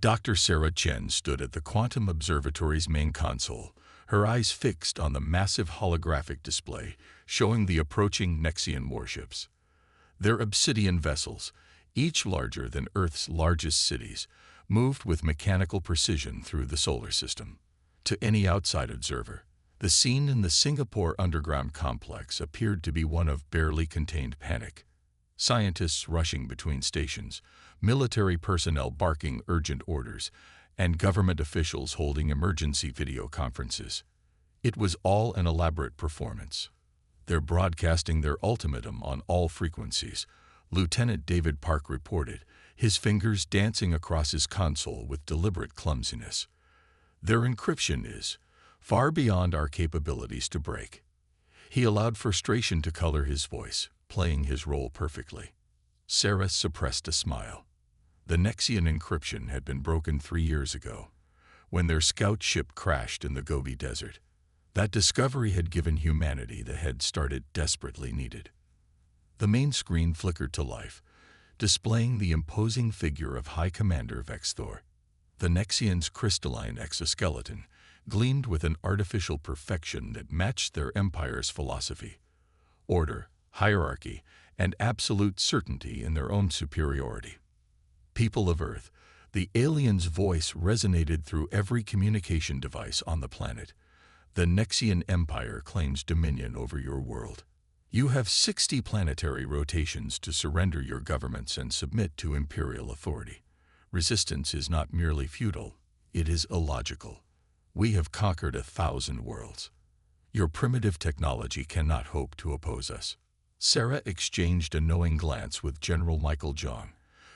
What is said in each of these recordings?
Dr. Sarah Chen stood at the Quantum Observatory's main console, her eyes fixed on the massive holographic display showing the approaching Nexian warships. Their obsidian vessels, each larger than Earth's largest cities, moved with mechanical precision through the solar system. To any outside observer, the scene in the Singapore underground complex appeared to be one of barely contained panic. Scientists rushing between stations, military personnel barking urgent orders, and government officials holding emergency video conferences. It was all an elaborate performance. They're broadcasting their ultimatum on all frequencies, Lieutenant David Park reported, his fingers dancing across his console with deliberate clumsiness. Their encryption is far beyond our capabilities to break. He allowed frustration to color his voice, playing his role perfectly. Sarah suppressed a smile. The Nexian encryption had been broken 3 years ago, when their scout ship crashed in the Gobi Desert. That discovery had given humanity the head start it desperately needed. The main screen flickered to life, displaying the imposing figure of High Commander Vexthor. The Nexians' crystalline exoskeleton gleamed with an artificial perfection that matched their empire's philosophy: order, hierarchy, and absolute certainty in their own superiority. People of Earth, the alien's voice resonated through every communication device on the planet. The Nexian Empire claims dominion over your world. You have 60 planetary rotations to surrender your governments and submit to imperial authority. Resistance is not merely futile, it is illogical. We have conquered 1,000 worlds. Your primitive technology cannot hope to oppose us. Sarah exchanged a knowing glance with General Michael Jong,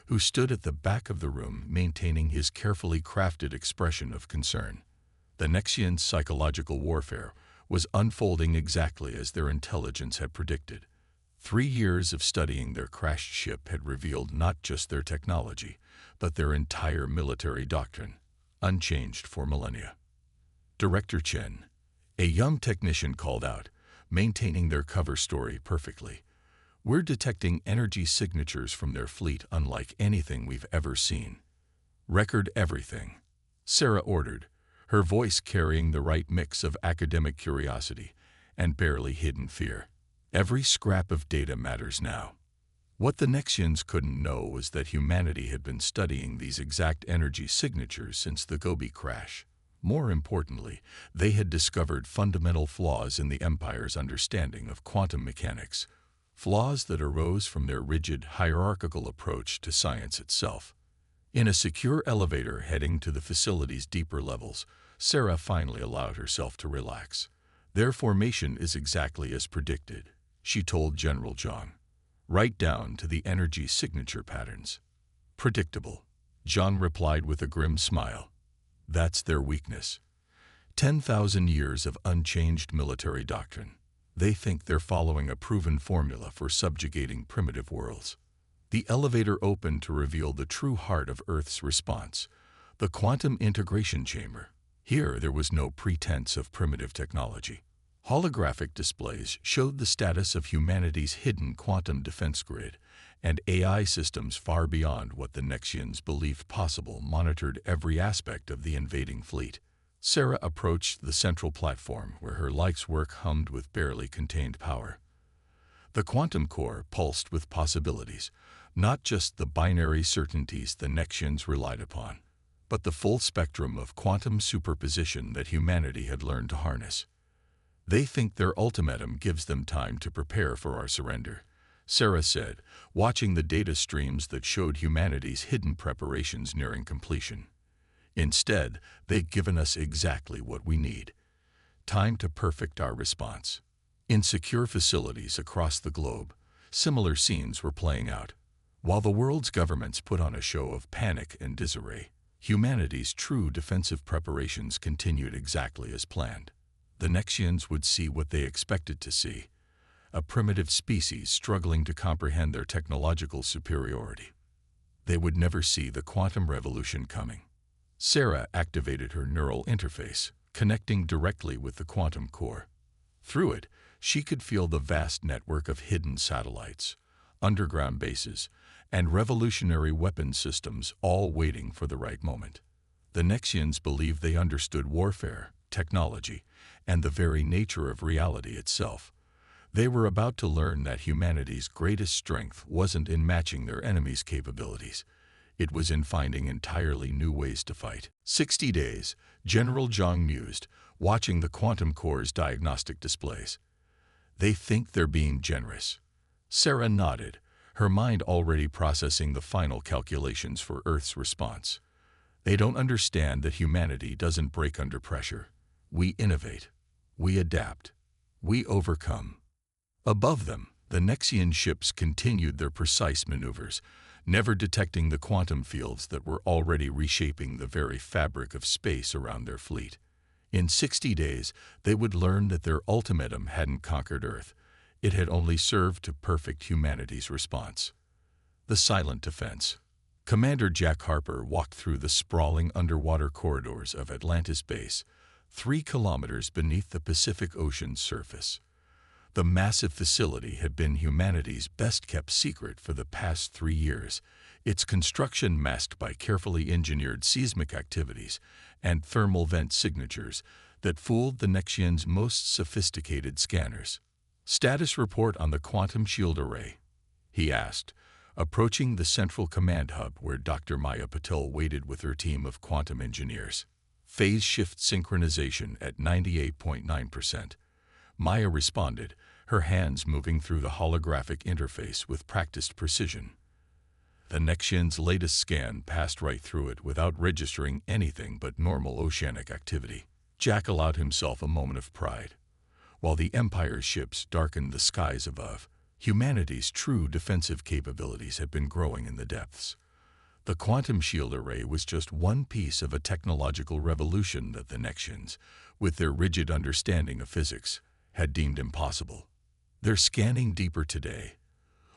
who stood at the back of the room maintaining his carefully crafted expression of concern. The Nexians' psychological warfare was unfolding exactly as their intelligence had predicted. 3 years of studying their crashed ship had revealed not just their technology, but their entire military doctrine, unchanged for millennia. Director Chen, a young technician, called out, maintaining their cover story perfectly. We're detecting energy signatures from their fleet unlike anything we've ever seen. Record everything, Sarah ordered, her voice carrying the right mix of academic curiosity and barely hidden fear. Every scrap of data matters now. What the Nexians couldn't know was that humanity had been studying these exact energy signatures since the Gobi crash. More importantly, they had discovered fundamental flaws in the Empire's understanding of quantum mechanics, flaws that arose from their rigid, hierarchical approach to science itself. In a secure elevator heading to the facility's deeper levels, Sarah finally allowed herself to relax. Their formation is exactly as predicted, she told General Jong, right down to the energy signature patterns. Predictable, Jong replied with a grim smile. That's their weakness. 10,000 years of unchanged military doctrine. They think they're following a proven formula for subjugating primitive worlds. The elevator opened to reveal the true heart of Earth's response, the quantum integration chamber. Here there was no pretense of primitive technology. Holographic displays showed the status of humanity's hidden quantum defense grid, and AI systems far beyond what the Nexians believed possible monitored every aspect of the invading fleet. Sarah approached the central platform where her life's work hummed with barely contained power. The quantum core pulsed with possibilities, not just the binary certainties the Nexians relied upon, but the full spectrum of quantum superposition that humanity had learned to harness. They think their ultimatum gives them time to prepare for our surrender, Sarah said, watching the data streams that showed humanity's hidden preparations nearing completion. Instead, they've given us exactly what we need: time to perfect our response. In secure facilities across the globe, similar scenes were playing out. While the world's governments put on a show of panic and disarray, humanity's true defensive preparations continued exactly as planned. The Nexians would see what they expected to see: a primitive species struggling to comprehend their technological superiority. They would never see the quantum revolution coming. Sarah activated her neural interface, connecting directly with the quantum core. Through it, she could feel the vast network of hidden satellites, underground bases, and revolutionary weapon systems, all waiting for the right moment. The Nexians believed they understood warfare, technology, and the very nature of reality itself. They were about to learn that humanity's greatest strength wasn't in matching their enemies' capabilities. It was in finding entirely new ways to fight. 60 days, General Zhang mused, watching the quantum core's diagnostic displays. They think they're being generous. Sarah nodded, her mind already processing the final calculations for Earth's response. They don't understand that humanity doesn't break under pressure. We innovate. We adapt. We overcome. Above them, the Nexian ships continued their precise maneuvers, never detecting the quantum fields that were already reshaping the very fabric of space around their fleet. In 60 days, they would learn that their ultimatum hadn't conquered Earth. It had only served to perfect humanity's response. The silent defense. Commander Jack Harper walked through the sprawling underwater corridors of Atlantis Base, 3 kilometers beneath the Pacific Ocean's surface. The massive facility had been humanity's best-kept secret for the past 3 years, its construction masked by carefully engineered seismic activities and thermal vent signatures that fooled the Nexians' most sophisticated scanners. "Status report on the quantum shield array," he asked, approaching the central command hub where Dr. Maya Patel waited with her team of quantum engineers. "Phase shift synchronization at 98.9%. Maya responded, her hands moving through the holographic interface with practiced precision. The Nexian's latest scan passed right through it without registering anything but normal oceanic activity. Jack allowed himself a moment of pride. While the Empire's ships darkened the skies above, humanity's true defensive capabilities had been growing in the depths. The quantum shield array was just one piece of a technological revolution that the Nexians, with their rigid understanding of physics, had deemed impossible. "They're scanning deeper today,"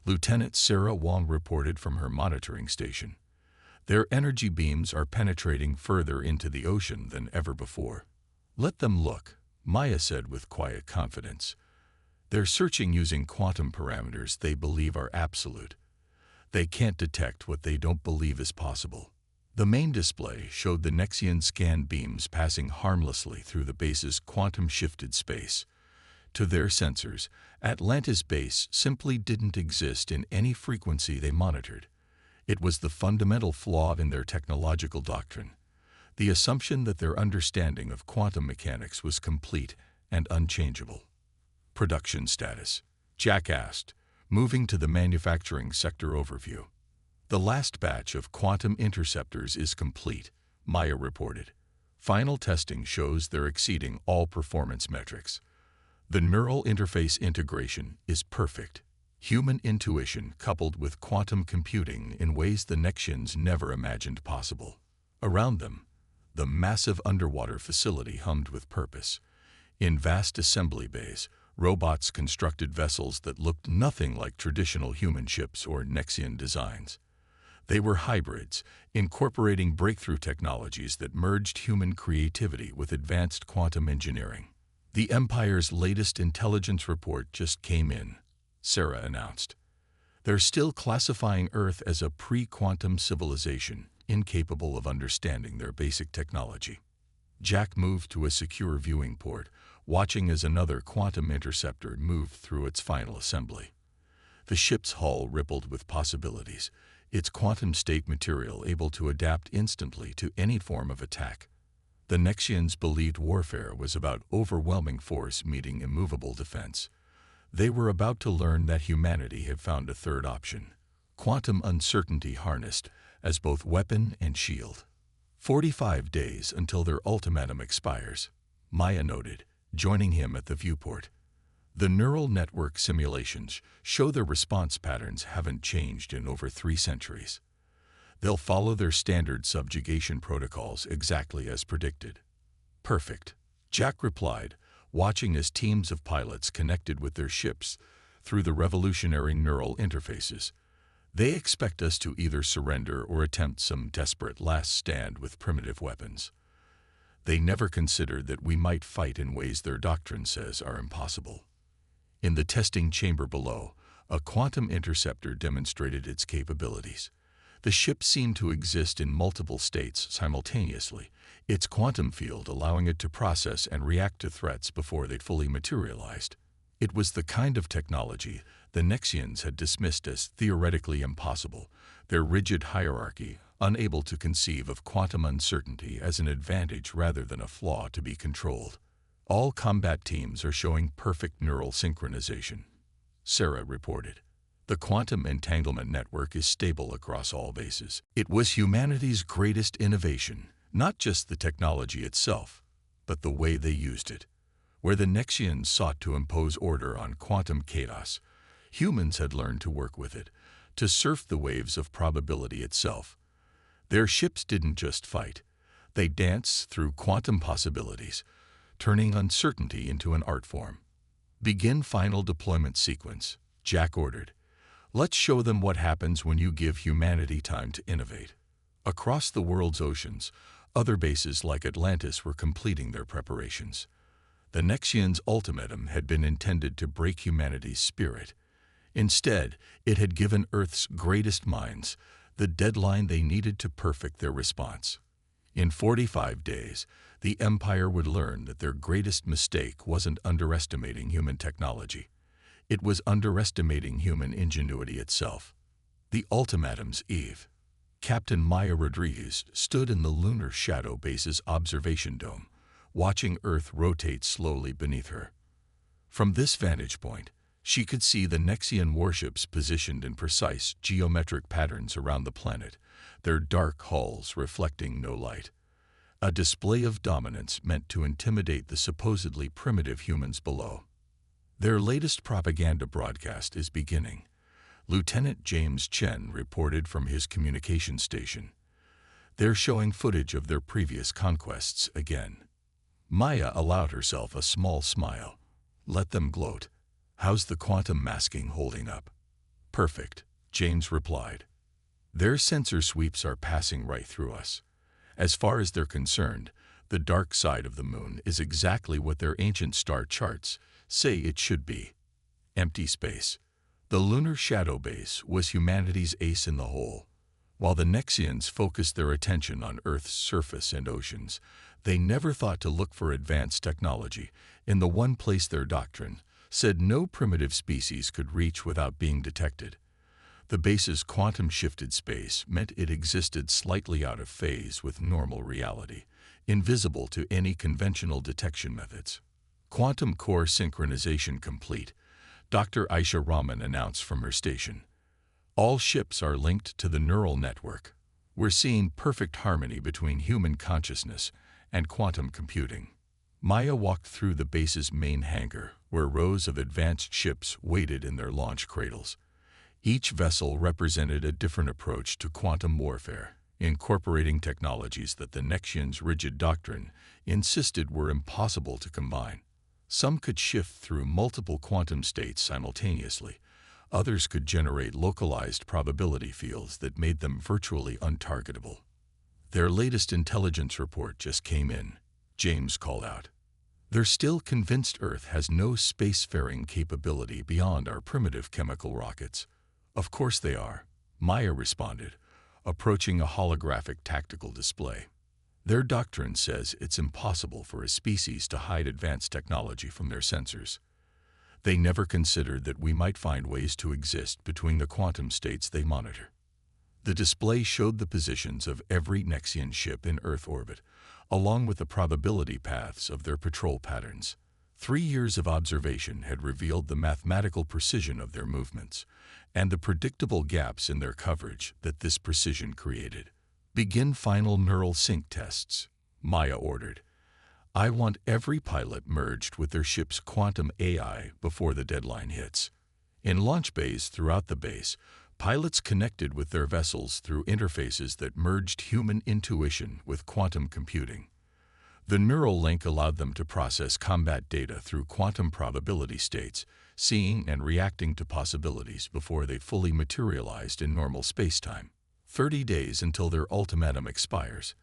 Lieutenant Sarah Wong reported from her monitoring station. "Their energy beams are penetrating further into the ocean than ever before." "Let them look," Maya said with quiet confidence. "They're searching using quantum parameters they believe are absolute. They can't detect what they don't believe is possible." The main display showed the Nexian scan beams passing harmlessly through the base's quantum-shifted space. To their sensors, Atlantis Base simply didn't exist in any frequency they monitored. It was the fundamental flaw in their technological doctrine, the assumption that their understanding of quantum mechanics was complete and unchangeable. "Production status?" Jack asked, moving to the manufacturing sector overview. "The last batch of quantum interceptors is complete," Maya reported. "Final testing shows they're exceeding all performance metrics. The neural interface integration is perfect. Human intuition coupled with quantum computing in ways the Nexians never imagined possible." Around them, the massive underwater facility hummed with purpose. In vast assembly bays, robots constructed vessels that looked nothing like traditional human ships or Nexian designs. They were hybrids, incorporating breakthrough technologies that merged human creativity with advanced quantum engineering. "The Empire's latest intelligence report just came in," Sarah announced. "They're still classifying Earth as a pre-quantum civilization, incapable of understanding their basic technology." Jack moved to a secure viewing port, watching as another quantum interceptor moved through its final assembly. The ship's hull rippled with possibilities, its quantum state material able to adapt instantly to any form of attack. The Nexians believed warfare was about overwhelming force meeting immovable defense. They were about to learn that humanity had found a third option: quantum uncertainty harnessed as both weapon and shield. 45 days until their ultimatum expires, Maya noted, joining him at the viewport. "The neural network simulations show their response patterns haven't changed in over 3 centuries. They'll follow their standard subjugation protocols exactly as predicted." "Perfect," Jack replied, watching as teams of pilots connected with their ships through the revolutionary neural interfaces. "They expect us to either surrender or attempt some desperate last stand with primitive weapons. They never considered that we might fight in ways their doctrine says are impossible." In the testing chamber below, A quantum interceptor demonstrated its capabilities. The ship seemed to exist in multiple states simultaneously, its quantum field allowing it to process and react to threats before they'd fully materialized. It was the kind of technology the Nexians had dismissed as theoretically impossible, their rigid hierarchy unable to conceive of quantum uncertainty as an advantage rather than a flaw to be controlled. All combat teams are showing perfect neural synchronization, Sarah reported. The quantum entanglement network is stable across all bases. It was humanity's greatest innovation, not just the technology itself, but the way they used it. Where the Nexians sought to impose order on quantum chaos, humans had learned to work with it, to surf the waves of probability itself. Their ships didn't just fight. They danced through quantum possibilities, turning uncertainty into an art form. Begin final deployment sequence, Jack ordered. Let's show them what happens when you give humanity time to innovate. Across the world's oceans, other bases like Atlantis were completing their preparations. The Nexians' ultimatum had been intended to break humanity's spirit. Instead, it had given Earth's greatest minds the deadline they needed to perfect their response. In 45 days, the Empire would learn that their greatest mistake wasn't underestimating human technology. It was underestimating human ingenuity itself. The ultimatum's eve. Captain Maya Rodriguez stood in the Lunar Shadow Base's observation dome, watching Earth rotate slowly beneath her. From this vantage point, she could see the Nexian warships positioned in precise geometric patterns around the planet, their dark hulls reflecting no light. A display of dominance meant to intimidate the supposedly primitive humans below. Their latest propaganda broadcast is beginning. Lieutenant James Chen reported from his communication station. They're showing footage of their previous conquests again. Maya allowed herself a small smile. Let them gloat. How's the quantum masking holding up? Perfect, James replied. Their sensor sweeps are passing right through us. As far as they're concerned, the dark side of the moon is exactly what their ancient star charts say it should be. Empty space. The Lunar Shadow Base was humanity's ace in the hole. While the Nexians focused their attention on Earth's surface and oceans, they never thought to look for advanced technology in the one place their doctrine said no primitive species could reach without being detected. The base's quantum-shifted space meant it existed slightly out of phase with normal reality, invisible to any conventional detection methods. Quantum core synchronization complete, Dr. Aisha Rahman announced from her station. All ships are linked to the neural network. We're seeing perfect harmony between human consciousness and quantum computing. Maya walked through the base's main hangar, where rows of advanced ships waited in their launch cradles. Each vessel represented a different approach to quantum warfare, incorporating technologies that the Nexians' rigid doctrine insisted were impossible to combine. Some could shift through multiple quantum states simultaneously. Others could generate localized probability fields that made them virtually untargetable. Their latest intelligence report just came in, James called out. They're still convinced Earth has no spacefaring capability beyond our primitive chemical rockets. Of course they are, Maya responded, approaching a holographic tactical display. Their doctrine says it's impossible for a species to hide advanced technology from their sensors. They never considered that we might find ways to exist between the quantum states they monitor. The display showed the positions of every Nexian ship in Earth orbit, along with the probability paths of their patrol patterns. 3 years of observation had revealed the mathematical precision of their movements, and the predictable gaps in their coverage that this precision created. Begin final neural sync tests, Maya ordered. I want every pilot merged with their ship's quantum AI before the deadline hits. In launch bays throughout the base, pilots connected with their vessels through interfaces that merged human intuition with quantum computing. The neural link allowed them to process combat data through quantum probability states, seeing and reacting to possibilities before they fully materialized in normal spacetime. 30 days until their ultimatum expires,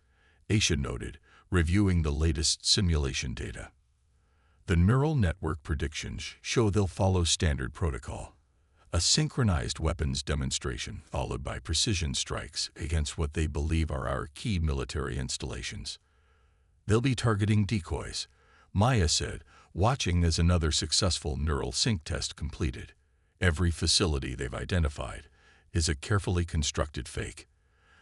Aisha noted, reviewing the latest simulation data. The neural network predictions show they'll follow standard protocol. A synchronized weapons demonstration followed by precision strikes against what they believe are our key military installations. They'll be targeting decoys, Maya said, watching as another successful neural sync test completed. Every facility they've identified is a carefully constructed fake.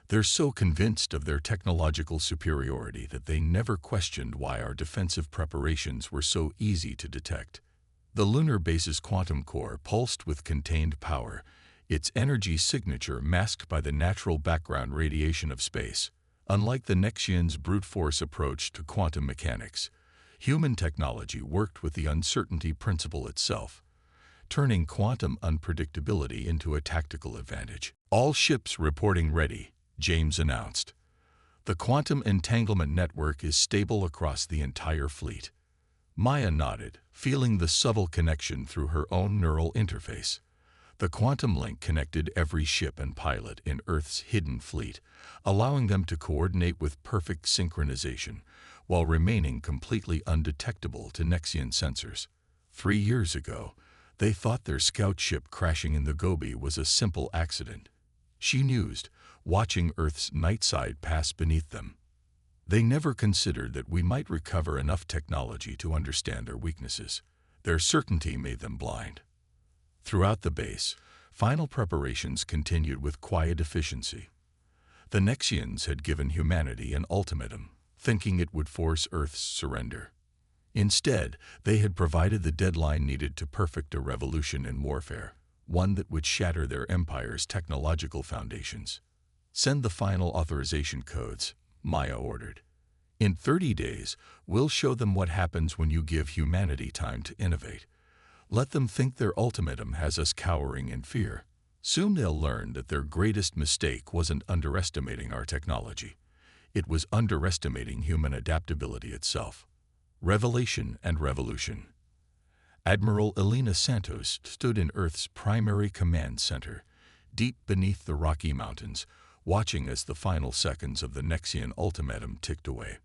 They're so convinced of their technological superiority that they never questioned why our defensive preparations were so easy to detect. The lunar base's quantum core pulsed with contained power, its energy signature masked by the natural background radiation of space. Unlike the Nexians' brute force approach to quantum mechanics, human technology worked with the uncertainty principle itself, turning quantum unpredictability into a tactical advantage. All ships reporting ready, James announced. The quantum entanglement network is stable across the entire fleet. Maya nodded, feeling the subtle connection through her own neural interface. The quantum link connected every ship and pilot in Earth's hidden fleet, allowing them to coordinate with perfect synchronization while remaining completely undetectable to Nexian sensors. 3 years ago, they thought their scout ship crashing in the Gobi was a simple accident. She mused, watching Earth's night side pass beneath them. They never considered that we might recover enough technology to understand their weaknesses. Their certainty made them blind. Throughout the base, final preparations continued with quiet efficiency. The Nexians had given humanity an ultimatum, thinking it would force Earth's surrender. Instead, they had provided the deadline needed to perfect a revolution in warfare, one that would shatter their empire's technological foundations. Send the final authorization codes, Maya ordered. In 30 days, we'll show them what happens when you give humanity time to innovate. Let them think their ultimatum has us cowering in fear. Soon they'll learn that their greatest mistake wasn't underestimating our technology. It was underestimating human adaptability itself. Revelation and revolution. Admiral Elena Santos stood in Earth's primary command center, deep beneath the Rocky Mountains, watching as the final seconds of the Nexian ultimatum ticked away.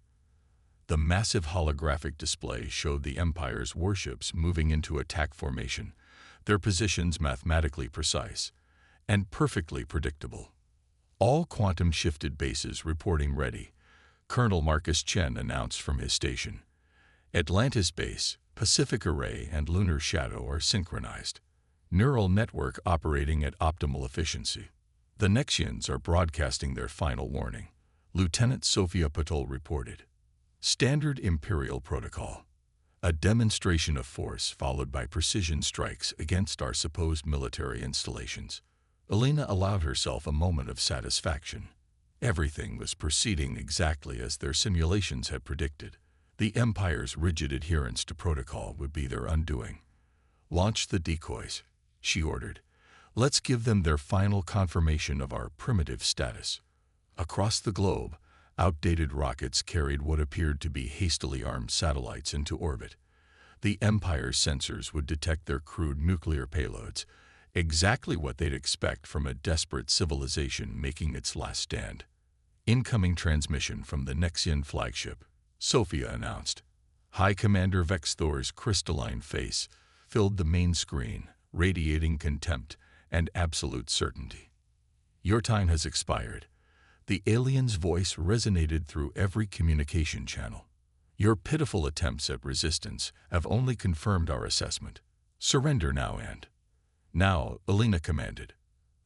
The massive holographic display showed the Empire's warships moving into attack formation, their positions mathematically precise and perfectly predictable. All quantum-shifted bases reporting ready, Colonel Marcus Chen announced from his station. Atlantis Base, Pacific Array, and Lunar Shadow are synchronized. Neural network operating at optimal efficiency. The Nexians are broadcasting their final warning, Lieutenant Sophia Patol reported. Standard Imperial Protocol. A demonstration of force followed by precision strikes against our supposed military installations. Elena allowed herself a moment of satisfaction. Everything was proceeding exactly as their simulations had predicted. The Empire's rigid adherence to protocol would be their undoing. Launch the decoys, she ordered. Let's give them their final confirmation of our primitive status. Across the globe, outdated rockets carried what appeared to be hastily armed satellites into orbit. The Empire's sensors would detect their crude nuclear payloads, exactly what they'd expect from a desperate civilization making its last stand. Incoming transmission from the Nexian flagship, Sophia announced. High Commander Vexthor's crystalline face filled the main screen, radiating contempt and absolute certainty. Your time has expired. The alien's voice resonated through every communication channel. Your pitiful attempts at resistance have only confirmed our assessment. Surrender now and... Now, Elena commanded.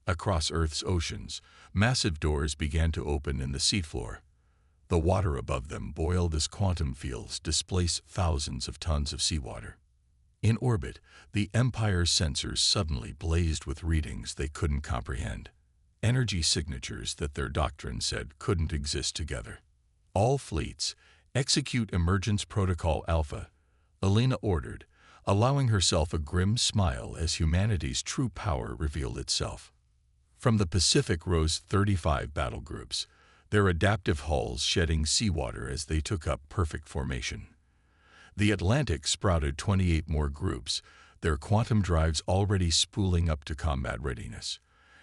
Across Earth's oceans, massive doors began to open in the seafloor. The water above them boiled as quantum fields displaced thousands of tons of seawater. In orbit, the Empire's sensors suddenly blazed with readings they couldn't comprehend. Energy signatures that their doctrine said couldn't exist together. All fleets, execute Emergence Protocol Alpha, Elena ordered, allowing herself a grim smile as humanity's true power revealed itself. From the Pacific rose 35 battle groups, their adaptive hulls shedding seawater as they took up perfect formation. The Atlantic sprouted 28 more groups, their quantum drives already spooling up to combat readiness.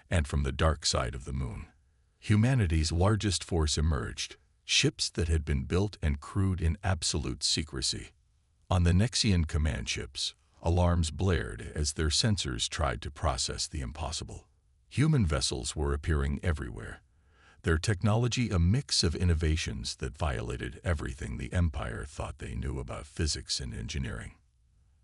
And from the dark side of the moon, humanity's largest force emerged, ships that had been built and crewed in absolute secrecy. On the Nexian command ships, Alarms blared as their sensors tried to process the impossible. Human vessels were appearing everywhere, their technology a mix of innovations that violated everything the Empire thought they knew about physics and engineering.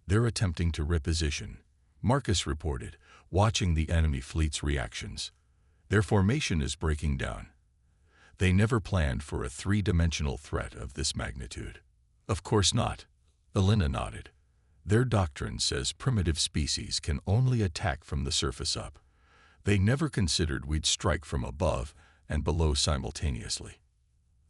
"They're attempting to reposition," Marcus reported, watching the enemy fleet's reactions. "Their formation is breaking down. They never planned for a three-dimensional threat of this magnitude." "Of course not," Elena nodded. "Their doctrine says primitive species can only attack from the surface up. They never considered we'd strike from above and below simultaneously."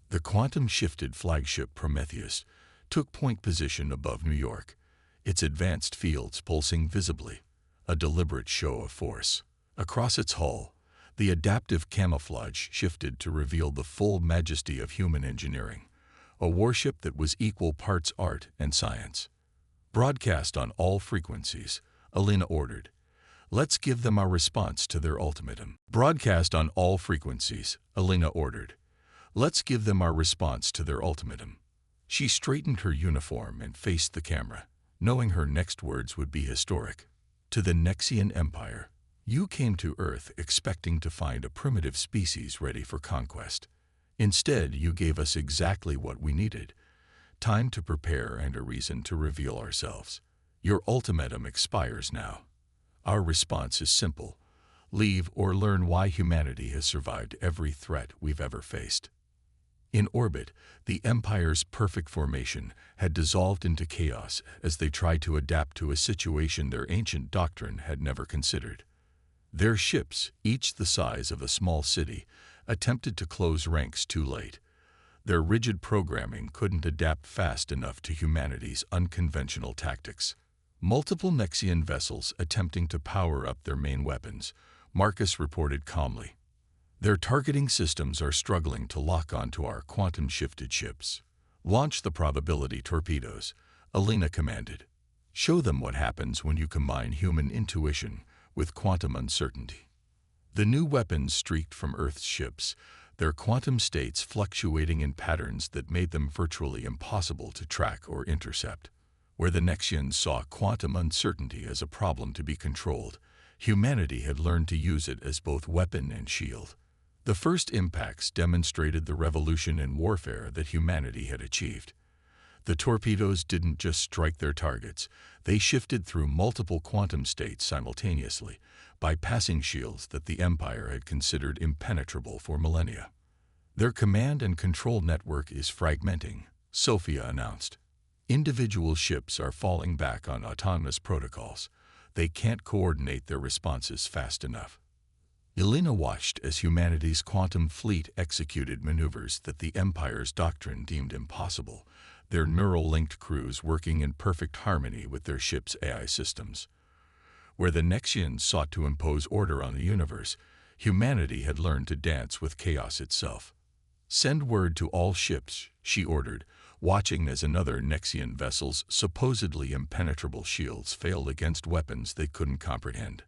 The quantum-shifted flagship Prometheus took point position above New York, its advanced fields pulsing visibly, a deliberate show of force. Across its hull, the adaptive camouflage shifted to reveal the full majesty of human engineering, a warship that was equal parts art and science. "Broadcast on all frequencies," Elena ordered. "Let's give them our response to their ultimatum." "Broadcast on all frequencies," Elena ordered. "Let's give them our response to their ultimatum." She straightened her uniform and faced the camera, knowing her next words would be historic. "To the Nexian Empire, you came to Earth expecting to find a primitive species ready for conquest. Instead, you gave us exactly what we needed: time to prepare and a reason to reveal ourselves. Your ultimatum expires now. Our response is simple: leave or learn why humanity has survived every threat we've ever faced." In orbit, the Empire's perfect formation had dissolved into chaos as they tried to adapt to a situation their ancient doctrine had never considered. Their ships, each the size of a small city, attempted to close ranks too late. Their rigid programming couldn't adapt fast enough to humanity's unconventional tactics. "Multiple Nexian vessels attempting to power up their main weapons," Marcus reported calmly. "Their targeting systems are struggling to lock onto our quantum-shifted ships." "Launch the probability torpedoes," Elena commanded. "Show them what happens when you combine human intuition with quantum uncertainty." The new weapons streaked from Earth's ships, their quantum states fluctuating in patterns that made them virtually impossible to track or intercept. Where the Nexians saw quantum uncertainty as a problem to be controlled, humanity had learned to use it as both weapon and shield. The first impacts demonstrated the revolution in warfare that humanity had achieved. The torpedoes didn't just strike their targets, they shifted through multiple quantum states simultaneously, bypassing shields that the Empire had considered impenetrable for millennia. "Their command and control network is fragmenting," Sophia announced. "Individual ships are falling back on autonomous protocols. They can't coordinate their responses fast enough." Elena watched as humanity's quantum fleet executed maneuvers that the Empire's doctrine deemed impossible, their neural-linked crews working in perfect harmony with their ship's AI systems. Where the Nexians sought to impose order on the universe, humanity had learned to dance with chaos itself. "Send word to all ships," she ordered, watching as another Nexian vessel's supposedly impenetrable shields failed against weapons they couldn't comprehend.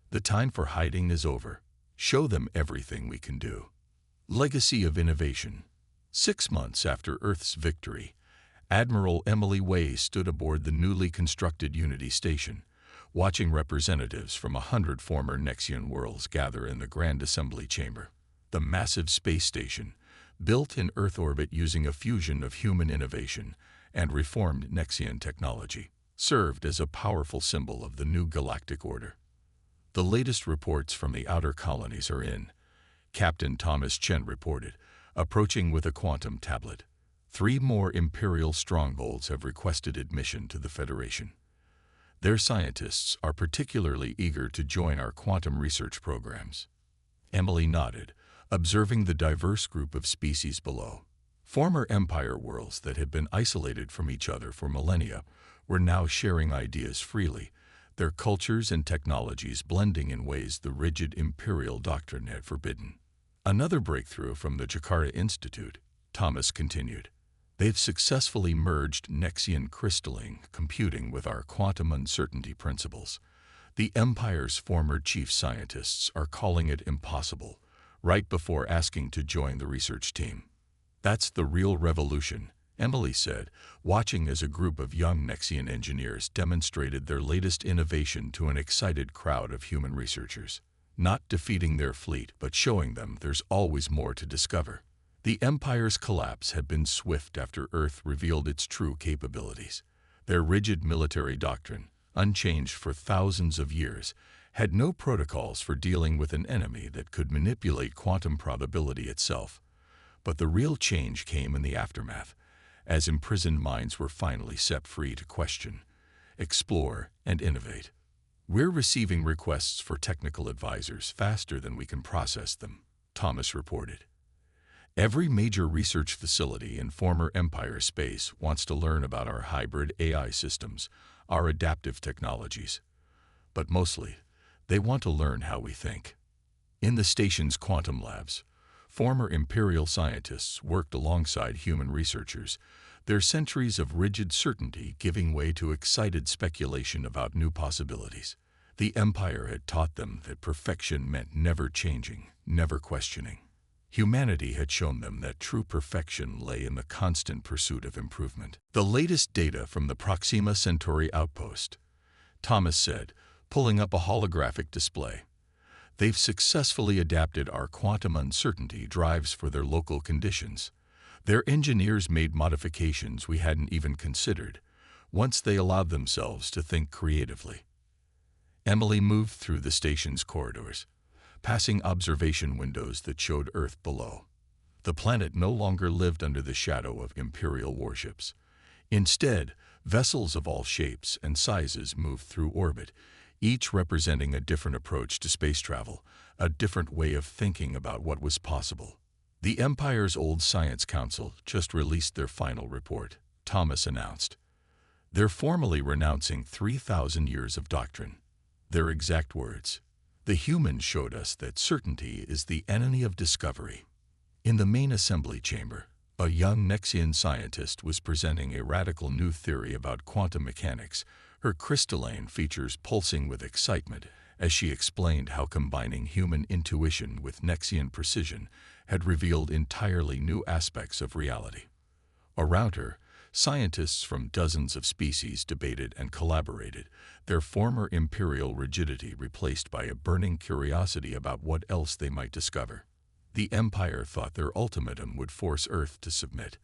"The time for hiding is over. Show them everything we can do." Legacy of innovation. 6 months after Earth's victory, Admiral Emily Way stood aboard the newly constructed Unity Station, watching representatives from 100 former Nexian worlds gather in the Grand Assembly Chamber. The massive space station, built in Earth orbit using a fusion of human innovation and reformed Nexian technology, served as a powerful symbol of the new galactic order. "The latest reports from the outer colonies are in," Captain Thomas Chen reported, approaching with a quantum tablet. 3 more Imperial strongholds have requested admission to the Federation. Their scientists are particularly eager to join our quantum research programs." Emily nodded, observing the diverse group of species below. Former Empire worlds that had been isolated from each other for millennia were now sharing ideas freely, their cultures and technologies blending in ways the rigid Imperial doctrine had forbidden. "Another breakthrough from the Jakarta Institute," Thomas continued. "They've successfully merged Nexian crystalline computing with our quantum uncertainty principles. The Empire's former chief scientists are calling it impossible, right before asking to join the research team. That's the real revolution," Emily said, watching as a group of young Nexian engineers demonstrated their latest innovation to an excited crowd of human researchers. Not defeating their fleet, but showing them there's always more to discover. The Empire's collapse had been swift after Earth revealed its true capabilities. Their rigid military doctrine, unchanged for thousands of years, had no protocols for dealing with an enemy that could manipulate quantum probability itself. But the real change came in the aftermath, as imprisoned minds were finally set free to question, explore, and innovate. We're receiving requests for technical advisors faster than we can process them, Thomas reported. Every major research facility in former Empire space wants to learn about our hybrid AI systems, our adaptive technologies. But mostly, they want to learn how we think. In the station's quantum labs, former Imperial scientists worked alongside human researchers, their centuries of rigid certainty giving way to excited speculation about new possibilities. The Empire had taught them that perfection meant never changing, never questioning. Humanity had shown them that true perfection lay in the constant pursuit of improvement. The latest data from the Proxima Centauri outpost, Thomas said, pulling up a holographic display. They've successfully adapted our quantum uncertainty drives for their local conditions. Their engineers made modifications we hadn't even considered, once they allowed themselves to think creatively. Emily moved through the station's corridors, passing observation windows that showed Earth below. The planet no longer lived under the shadow of Imperial warships. Instead, vessels of all shapes and sizes moved through orbit, each representing a different approach to space travel, a different way of thinking about what was possible. The Empire's old Science Council just released their final report, Thomas announced. They're formally renouncing 3,000 years of doctrine. Their exact words: "The humans showed us that certainty is the enemy of discovery." In the main assembly chamber, a young Nexian scientist was presenting a radical new theory about quantum mechanics, her crystalline features pulsing with excitement as she explained how combining human intuition with Nexian precision had revealed entirely new aspects of reality. Around her, scientists from dozens of species debated and collaborated, their former imperial rigidity replaced by a burning curiosity about what else they might discover. The Empire thought their ultimatum would force Earth to submit.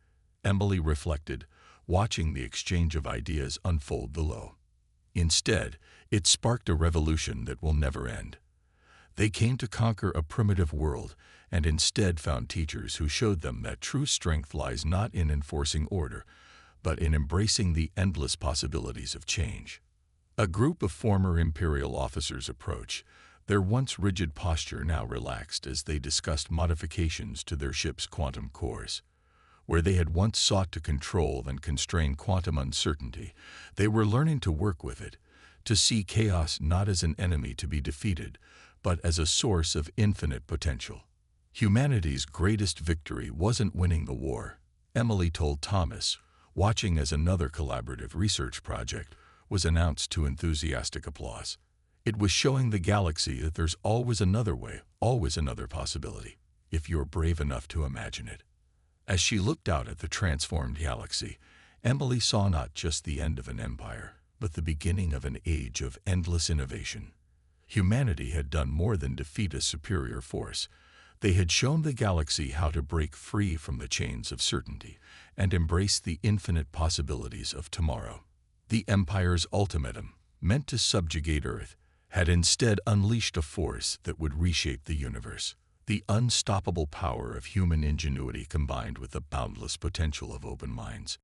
Emily reflected, watching the exchange of ideas unfold below. Instead, it sparked a revolution that will never end. They came to conquer a primitive world and instead found teachers who showed them that true strength lies not in enforcing order, but in embracing the endless possibilities of change. A group of former Imperial officers approached, their once rigid posture now relaxed as they discussed modifications to their ship's quantum cores. Where they had once sought to control and constrain quantum uncertainty, they were learning to work with it, to see chaos not as an enemy to be defeated, but as a source of infinite potential. Humanity's greatest victory wasn't winning the war, Emily told Thomas, watching as another collaborative research project was announced to enthusiastic applause. It was showing the galaxy that there's always another way, always another possibility, if you're brave enough to imagine it. As she looked out at the transformed galaxy, Emily saw not just the end of an empire, but the beginning of an age of endless innovation. Humanity had done more than defeat a superior force. They had shown the galaxy how to break free from the chains of certainty and embrace the infinite possibilities of tomorrow. The Empire's ultimatum, meant to subjugate Earth, had instead unleashed a force that would reshape the universe. The unstoppable power of human ingenuity combined with the boundless potential of open minds.